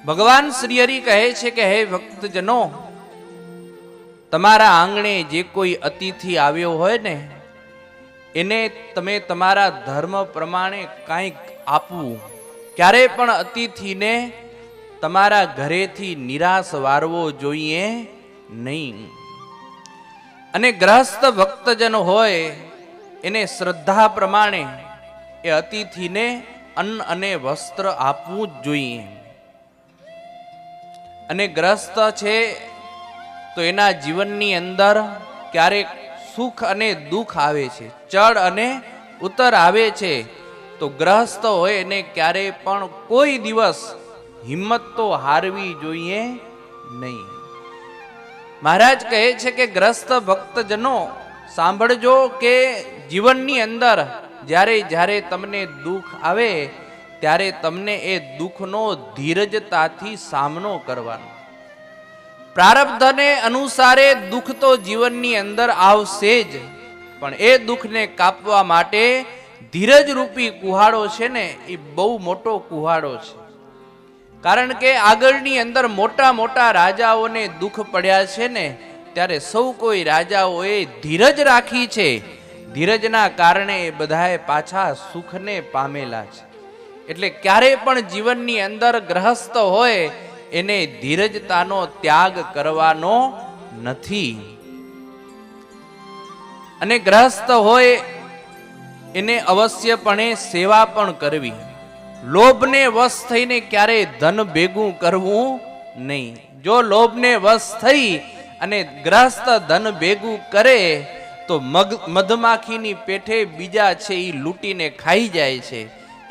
ભગવાન શ્રી હરિ કહે છે કે હે ભક્તજનો, તમારા આંગણે જે કોઈ અતિથિ આવ્યો હોય ને એને તમે તમારા ધર્મ પ્રમાણે કંઈક આપવું. ક્યારે પણ અતિથિને તમારા ઘરેથી નિરાશ વારવો જોઈએ નહીં. અને ગ્રહસ્થ ભક્તજન હોય એને શ્રદ્ધા પ્રમાણે એ અતિથિને અન્ન અને વસ્ત્ર આપવું જ જોઈએ. અને ગ્રસ્ત છે તો એના જીવનની અંદર ક્યારેક સુખ અને દુઃખ આવે છે, ચડ અને ઉતર આવે છે. તો ગ્રહસ્થ હોય એને ક્યારેય પણ કોઈ દિવસ હિંમત તો હારવી જોઈએ નહીં. મહારાજ કહે છે કે ગ્રસ્ત ભક્તજનો સાંભળજો કે જીવનની અંદર જ્યારે જ્યારે તમને દુઃખ આવે ત્યારે તમને એ દુઃખનો ધીરજતાથી સામનો કરવાનો. પ્રારબ્ધને અનુસારે દુઃખ તો જીવનની અંદર આવશે જ, પણ એ દુઃખને કાપવા માટે ધીરજ રૂપી કુહાડો છે ને એ બહુ મોટો કુહાડો છે. કારણ કે આગળની અંદર મોટા મોટા રાજાઓને દુઃખ પડ્યા છે ને ત્યારે સૌ કોઈ રાજાઓએ ધીરજ રાખી છે. ધીરજના કારણે એ બધાએ પાછા સુખને પામેલા છે. એટલે ક્યારે પણ જીવનની અંદર ગ્રહસ્થ હોય એને ધીરજતાનો ત્યાગ કરવાનો નથી. અને ગ્રહસ્થ હોય એને અવશ્યપણે સેવા પણ કરવી. લોભને વશ થઈને ક્યારેય ધન ભેગું કરવું નહીં. જો લોભને વશ થઈ અને ગ્રહસ્થ ધન ભેગું કરે તો મધમાખીની પેઠે બીજા છે એ લૂંટીને ખાઈ જાય છે.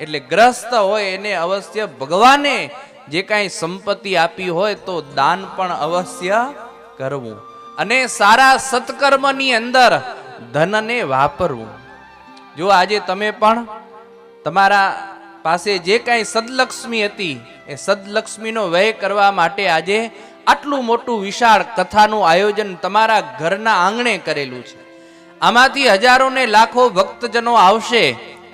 એટલે ગ્રસ્ત હોય એને અવશ્ય ભગવાને જે કાંઈ સંપત્તિ આપી હોય તો દાન પણ અવશ્ય કરવું. અને સારા સત્કર્મની અંદર ધનને વાપરવું. જો આજે તમે પણ તમારા પાસે જે કાંઈ સદલક્ષ્મી હતી એ સદલક્ષ્મીનો વ્યય કરવા માટે આજે આટલું મોટું વિશાળ કથાનું આયોજન તમારા ઘરના આંગણે કરેલું છે. આમાંથી હજારો ને લાખો ભક્તજનો આવશે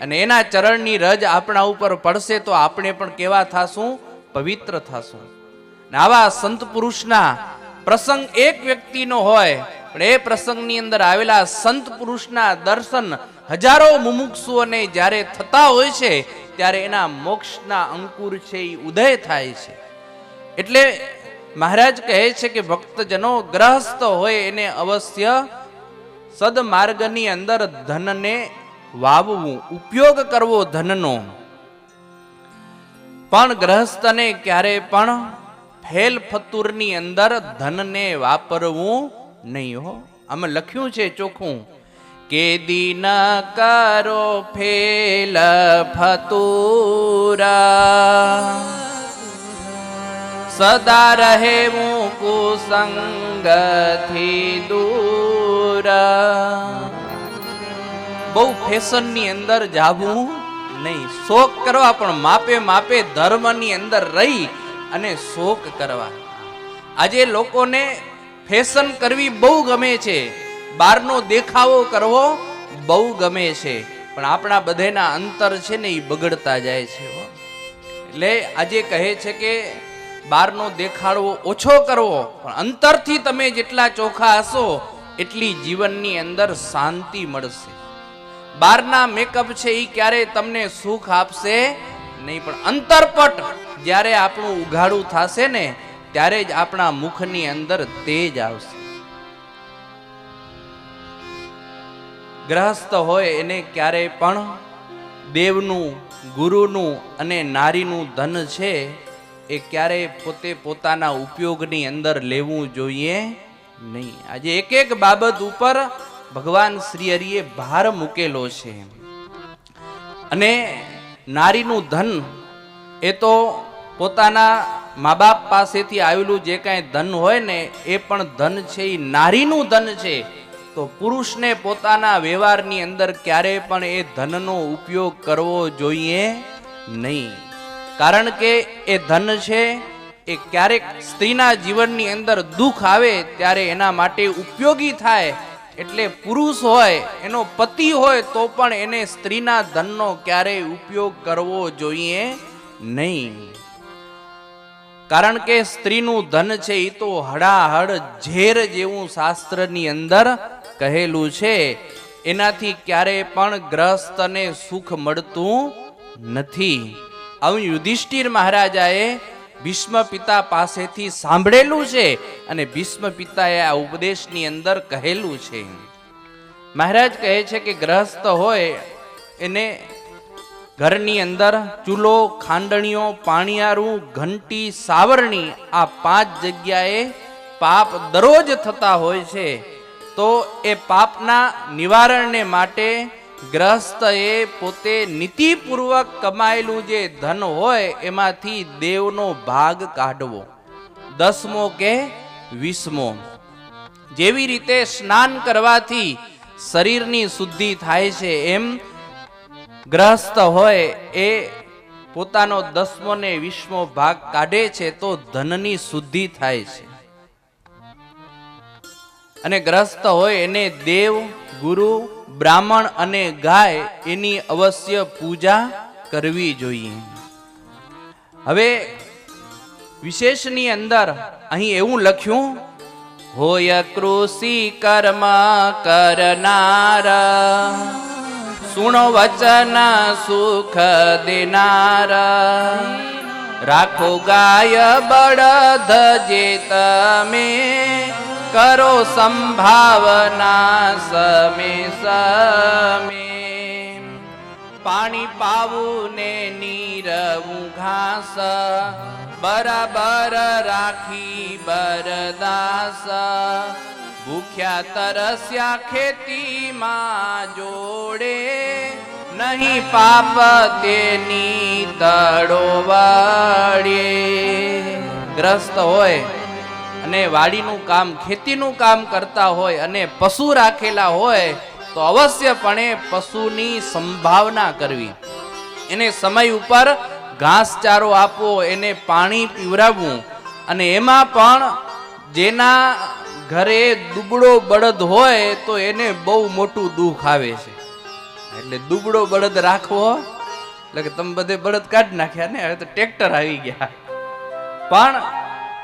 અને એના ચરણની રજ આપણા ઉપર પડશે તો આપણે પણ કેવા થાશું? પવિત્ર થાશું. આવા સંત પુરુષના પ્રસંગ એક વ્યક્તિનો હોય પણ એ પ્રસંગની અંદર આવેલા સંત પુરુષના દર્શન હજારો મુમુક્ષુઓને જ્યારે થતા હોય છે ત્યારે એના મોક્ષના અંકુર છે એ ઉદય થાય છે. એટલે મહારાજ કહે છે કે ભક્તજનો ગ્રહસ્થ હોય એને અવશ્ય સદમાર્ગની અંદર ધનને વાવવું, ઉપયોગ કરવો ધનનો. પણ ગ્રહસ્થને ક્યારે પણ ફેલ ફતુરની અંદર ધનને વાપરવું નહીં હો. આમાં લખ્યું છે ચોખ્ખું કે દીન કરો ફેલ ફતુરા, સદા રહે કુસંગથી દૂર. બહુ ફેશનની અંદર જાવું નહીં. શોખ કરવા પણ માપે માપે ધર્મની અંદર રહી અને શોખ કરવા. આજે લોકોને ફેશન કરવી બહુ ગમે છે, બહારનો દેખાવો કરવો બહુ ગમે છે, પણ આપણા બધાના અંતર છે ને એ બગડતા જાય છે. એટલે આજે કહે છે કે બહારનો દેખાડવો ઓછો કરવો, પણ અંતરથી તમે જેટલા ચોખ્ખા હશો એટલી જીવનની અંદર શાંતિ મળશે. બહારના મેકઅપ છે એ ક્યારે તમને સુખ આપશે નહીં, પણ અંતરપટ જ્યારે આપણું ઉઘાડું થશે ને ત્યારે જ આપણા મુખની અંદર તેજ આવશે. ગ્રહસ્થ હોય એને ક્યારેય પણ દેવનું, ગુરુનું અને નારીનું ધન છે એ ક્યારેય પોતે પોતાના ઉપયોગની અંદર લેવું જોઈએ નહીં. આજે એક એક બાબત ઉપર ભગવાન શ્રી હરિએ ભાર મૂકેલો છે. અને નારીનું ધન એ તો પોતાના મા બાપ પાસેથી આવેલું જે કાંઈ ધન હોય ને એ પણ ધન છે એ નારીનું ધન છે. તો પુરુષને પોતાના વ્યવહારની અંદર ક્યારેય પણ એ ધનનો ઉપયોગ કરવો જોઈએ નહીં. કારણ કે એ ધન છે એ ક્યારેક સ્ત્રીના જીવનની અંદર દુઃખ આવે ત્યારે એના માટે ઉપયોગી થાય. એટલે પુરુષ હોય, એનો પતિ હોય તો પણ એને સ્ત્રીના ધનનો ક્યારેય ઉપયોગ કરવો જોઈએ નહીં. કારણ કે સ્ત્રીનું ધન છે એ તો હડાહડ ઝેર જેવું શાસ્ત્રની અંદર કહેલું છે. એનાથી ક્યારેય પણ ગ્રહસ્થને સુખ મળતું નથી. આવું યુધિષ્ઠિર મહારાજાએ ભીષ્મ પિતા પાસેથી સાંભળેલું છે અને ભીષ્મ પિતાએ આ ઉપદેશની અંદર કહેલું છે. મહારાજ કહે છે કે ગ્રહસ્થ હોય એને ઘરની અંદર ચૂલો, ખાંડણીઓ, પાણીયારું, ઘંટી, સાવરણી આ 5 જગ્યાએ પાપ દરરોજ થતા હોય છે. તો એ પાપના નિવારણને માટે ગ્રહસ્થએ પોતે નીતિપૂર્વક કમાયેલું જે ધન હોય એમાંથી દેવનો ભાગ કાઢવો, 10મો કે 20મો. જેવી રીતે સ્નાન કરવાથી શરીરની શુદ્ધિ થાય છે, એમ ગ્રહસ્થ હોય એ પોતાનો 10મો ને 20મો ભાગ કાઢે છે તો ધનની શુદ્ધિ થાય છે. અને ગ્રહસ્થ હોય એને દેવ, ગુરુ, બ્રાહ્મણ અને ગાય એની અવશ્ય પૂજા કરવી જોઈએ. હવે વિશેષની અંદર અહીં એવું લખ્યું, હોય કૃષિ કર્મ કરનાર, સુણો વચન સુખ દેનાર, રાખો ગાય બળદ જે તમે, કરો સંભાવના સમે સમે. પાણી પાવું ને નીરવું ઘાસ, બરાબર રાખી બરદાસ, ભૂખ્યા તરસ્યા ખેતીમાં જોડે, નહીં પાપ તેની તળો વાળે. ગ્રસ્ત હોય અને વાડીનું કામ, ખેતીનું કામ કરતા હોય અને પશુ રાખેલા હોય તો અવશ્યપણે પશુની સંભાવના કરવી, એને સમય ઉપર ઘાસચારો આપવો, એને પાણી પીવડાવવું. અને એમાં પણ જેના ઘરે દુબળો બળદ હોય તો એને બહુ મોટું દુઃખ આવે છે. એટલે દુબળો બળદ રાખવો એટલે કે તમે બધે બળદ કાઢી નાખ્યા ને, હવે તો ટ્રેક્ટર આવી ગયા. પણ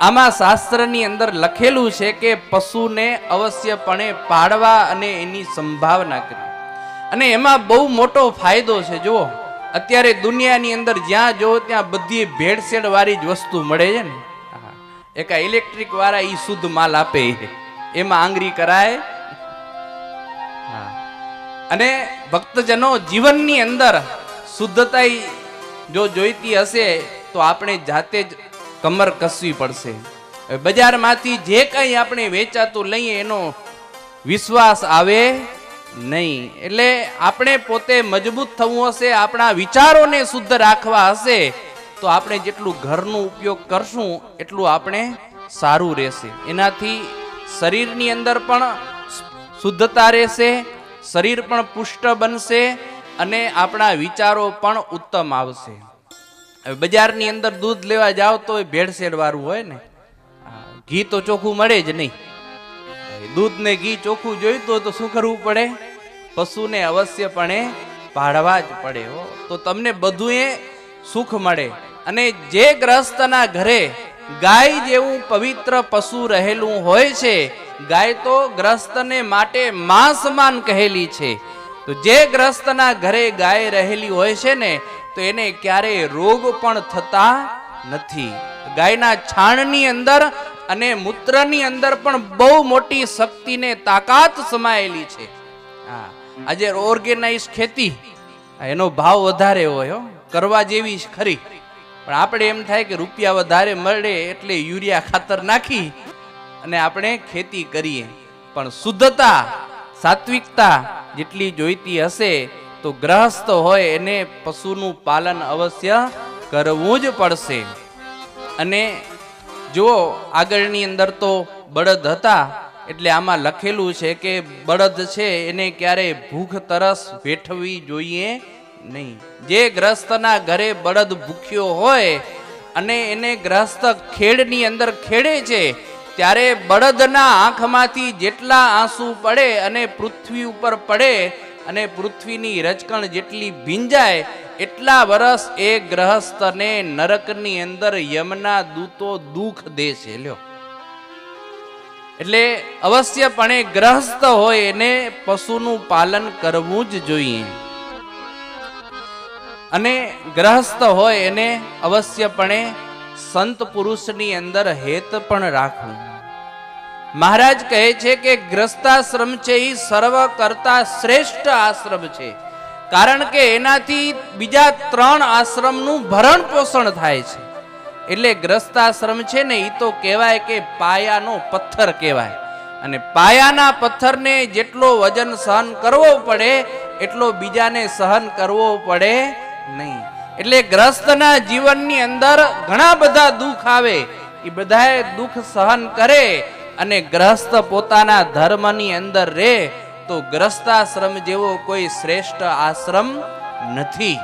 આમાં શાસ્ત્રની અંદર લખેલું છે કે પશુને અવશ્યપણે પાળવા અને એની સંભાવના કરવી. અને એમાં બહુ મોટો ફાયદો છે. જુઓ, અત્યારે દુનિયાની અંદર જ્યાં જો ત્યાં બધી ભેળસેળ વાળી જ વસ્તુ મળે છે ને. એક ઇલેક્ટ્રિક વાળા ઈ શુદ્ધ માલ આપે, એમાં આંગળી કરાય. અને ભક્તજનો જીવનની અંદર શુદ્ધતા જો જોઈતી હશે તો આપણે જાતે જ કમર કસવી પડશે. બજારમાંથી જે કંઈ આપણે વેચાતું લઈએ એનો વિશ્વાસ આવે નહીં. એટલે આપણે પોતે મજબૂત થવું હશે, આપણા વિચારોને શુદ્ધ રાખવા હશે તો આપણે જેટલું ઘરનો ઉપયોગ કરશું એટલું આપણે સારું રહેશે. એનાથી શરીરની અંદર પણ શુદ્ધતા રહેશે, શરીર પણ પુષ્ટ બનશે અને આપણા વિચારો પણ ઉત્તમ આવશે. બજારની અંદર દૂધ લેવા જાવ તો ભેળસેળ વાળું હોય ને, ઘી તો ચોખ્ખું મળે જ નહીં. દૂધ ને ઘી ચોખ્ખું જોઈતું હોય તો શું કરવું પડે? પશુને અવશ્યપણે પાળવા જ પડે. તો તમને બધું સુખ મળે. અને જે ગ્રહસ્થના ઘરે ગાય જેવું પવિત્ર પશુ રહેલું હોય છે, ગાય તો ગ્રહસ્થને માટે માં સમાન કહેલી છે. તો જે ગ્રહસ્થના ઘરે ગાય રહેલી હોય છે ને તો એને ક્યારેય રોગ પણ થતા નથી. ગાયના છાણની અંદર અને મૂત્રની અંદર પણ બહુ મોટી શક્તિ ને તાકાત સમાયેલી છે. આજે ઓર્ગેનાઇઝ ખેતી એનો ભાવ વધારે હોય, કરવા જેવી ખરી. પણ આપણે એમ થાય કે રૂપિયા વધારે મળે એટલે યુરિયા ખાતર નાખી અને આપણે ખેતી કરીએ. પણ શુદ્ધતા, સાત્વિકતા જેટલી જોઈતી હશે તો ગ્રહસ્થ હોય એને પશુનું પાલન અવશ્ય કરવું જ પડશે. અને જુઓ, આગળની અંદર તો બળદ હતા એટલે આમાં લખેલું છે કે બળદ છે એને ક્યારેય ભૂખ તરસ વેઠવી જોઈએ નહીં. જે ગ્રહસ્થના ઘરે બળદ ભૂખ્યો હોય અને એને ગ્રહસ્થ ખેડની અંદર ખેડે છે ત્યારે બળદના આંખમાંથી જેટલા આંસુ પડે અને પૃથ્વી ઉપર પડે અને પૃથ્વીની રજકણ જેટલી ભીંજાય એટલા વર્ષ એ ગ્રહસ્થને નરકની અંદર યમના દૂતો દુઃખ દે છે લ્યો. એટલે અવશ્યપણે ગ્રહસ્થ હોય એને પશુનું પાલન કરવું જ જોઈએ, અને ગ્રહસ્થ હોય એને અવશ્યપણે સંત પુરુષની અંદર હેત પણ રાખવું. મહારાજ કહે છે કે ગ્રસ્તાશ્રમ છે એ સર્વ કરતા શ્રેષ્ઠ આશ્રમ છે, કારણ કે એનાથી બીજા 3 આશ્રમનું ભરણ પોષણ થાય છે. એટલે ગ્રસ્તાશ્રમ છે ને એ તો કહેવાય કે પાયાનો પથ્થર કહેવાય, અને પાયાના પથ્થરને જેટલો વજન સહન કરવો પડે એટલો બીજાને સહન કરવો પડે નહીં. એટલે ગ્રસ્તના જીવનની અંદર ઘણા બધા દુઃખ આવે, એ બધાએ દુઃખ સહન કરે અને ગ્રસ્ત પોતાના ધર્મની અંદર રહે તો ગ્રસ્તાશ્રમ જેવો કોઈ શ્રેષ્ઠ આશ્રમ નથી.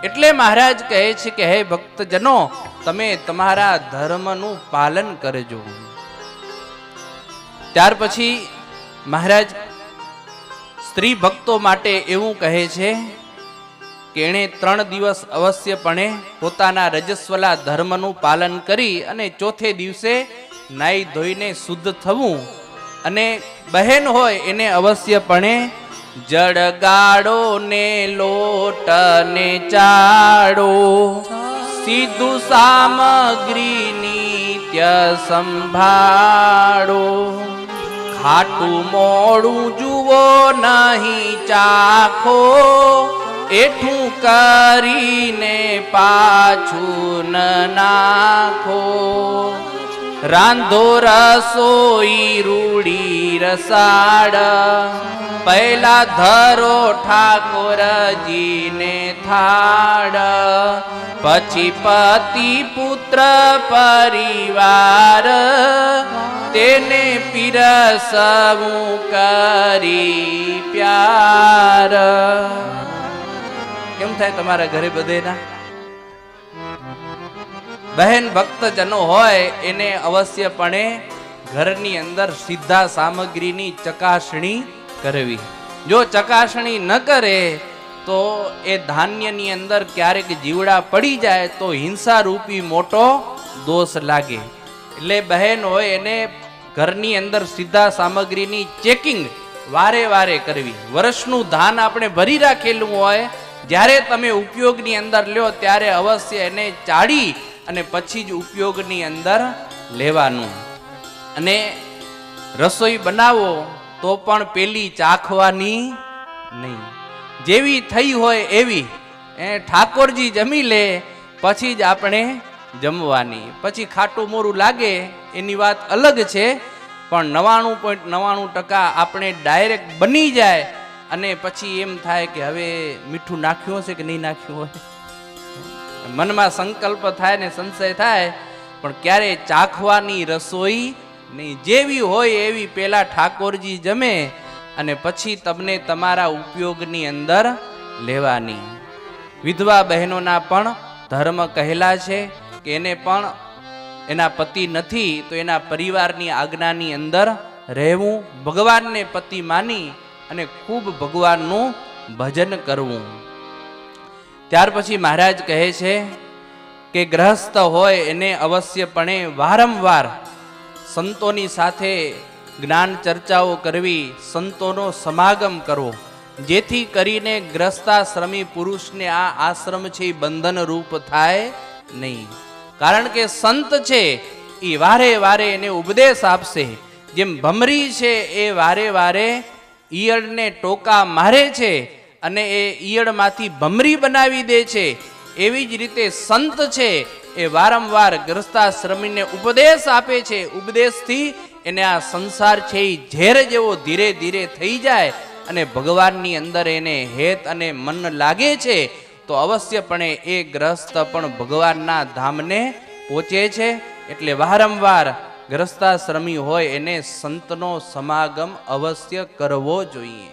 એટલે મહારાજ કહે છે કે હે ભક્તજનો, તમે તમારા ધર્મનું પાલન કરજો. ત્યાર પછી મહારાજ સ્ત્રી ભક્તો માટે એવું કહે છે કે એણે 3 દિવસ અવશ્યપણે પોતાના રજસ્વલા ધર્મનું પાલન કરી અને ચોથે દિવસે નાઈ ધોઈને શુદ્ધ થવું. અને બહેન હોય એને અવશ્યપણે જળગાડો ને લોટ ને ચાડો, સીધું સામગ્રી નિત્ય સંભાળો, ખાટું મોડું જુઓ નહીં ચાખો, એઠું કરીને પાછું ન નાખો, રાંધો રસોઈ રૂડી રસાડ, પહેલા ધરો ઠાકોરજીને થાળ, પછી પતિ પુત્ર પરિવાર તેને પીરસવું કરી પ્યાર. કેમ થાય તમારા ઘરે બધેના? બહેન ભક્તજનો હોય એને અવશ્યપણે ઘરની અંદર સીધા સામગ્રીની ચકાસણી કરવી. જો ચકાસણી ન કરે તો એ ધાન્યની અંદર ક્યારેક જીવડા પડી જાય તો હિંસા રૂપી મોટો દોષ લાગે. એટલે બહેન હોય એને ઘરની અંદર સીધા સામગ્રીની ચેકિંગ વારે વારે કરવી. વર્ષનું ધાન આપણે ભરી રાખેલું હોય, જ્યારે તમે ઉપયોગની અંદર લ્યો ત્યારે અવશ્ય એને ચાળી અને પછી જ ઉપયોગની અંદર લેવાનું. અને રસોઈ બનાવો તો પણ પેલી ચાખવાની નહીં, જેવી થઈ હોય એવી ઠાકોરજી જમી લે પછી જ આપણે જમવાની. પછી ખાટું મોરું લાગે એની વાત અલગ છે, પણ 99.99% આપણે ડાયરેક્ટ બની જાય અને પછી એમ થાય કે હવે મીઠું નાખ્યું હશે કે નહીં નાખ્યું હોય, મનમાં સંકલ્પ થાય ને સંશય થાય, પણ ક્યારે ચાખવાની રસોઈ નહીં. જેવી હોય એવી પેલા ઠાકોરજી જમે અને પછી તમને તમારા ઉપયોગની અંદર લેવાની. વિધવા બહેનોના પણ ધર્મ કહેલા છે કે એને પણ એના પતિ નથી તો એના પરિવારની આજ્ઞાની અંદર રહેવું, ભગવાનને પતિ માની અને ખૂબ ભગવાનનું ભજન કરવું. ત્યાર પછી મહારાજ કહે છે કે ગ્રહસ્થ હોય એને અવશ્યપણે વારંવાર સંતોની સાથે જ્ઞાન ચર્ચાઓ કરવી, સંતોનો સમાગમ કરવો, જેથી કરીને ગ્રસ્તાશ્રમી પુરુષને આ આશ્રમ છે એ બંધન રૂપ થાય નહીં. કારણ કે સંત છે એ વારે વારે એને ઉપદેશ આપશે. જેમ ભમરી છે એ વારે વારે ઈયળને ટોકા મારે છે અને એ ઈયળમાંથી ભમરી બનાવી દે છે, એવી જ રીતે સંત છે એ વારંવાર ગ્રસ્તાશ્રમીને ઉપદેશ આપે છે. ઉપદેશથી એને આ સંસાર છે એ ઝેર જેવો ધીરે ધીરે થઈ જાય અને ભગવાનની અંદર એને હેત અને મન લાગે છે તો અવશ્યપણે એ ગ્રસ્ત પણ ભગવાનના ધામને પહોંચે છે. એટલે વારંવાર ગ્રસ્તાશ્રમી હોય એને સંતનો સમાગમ અવશ્ય કરવો જોઈએ.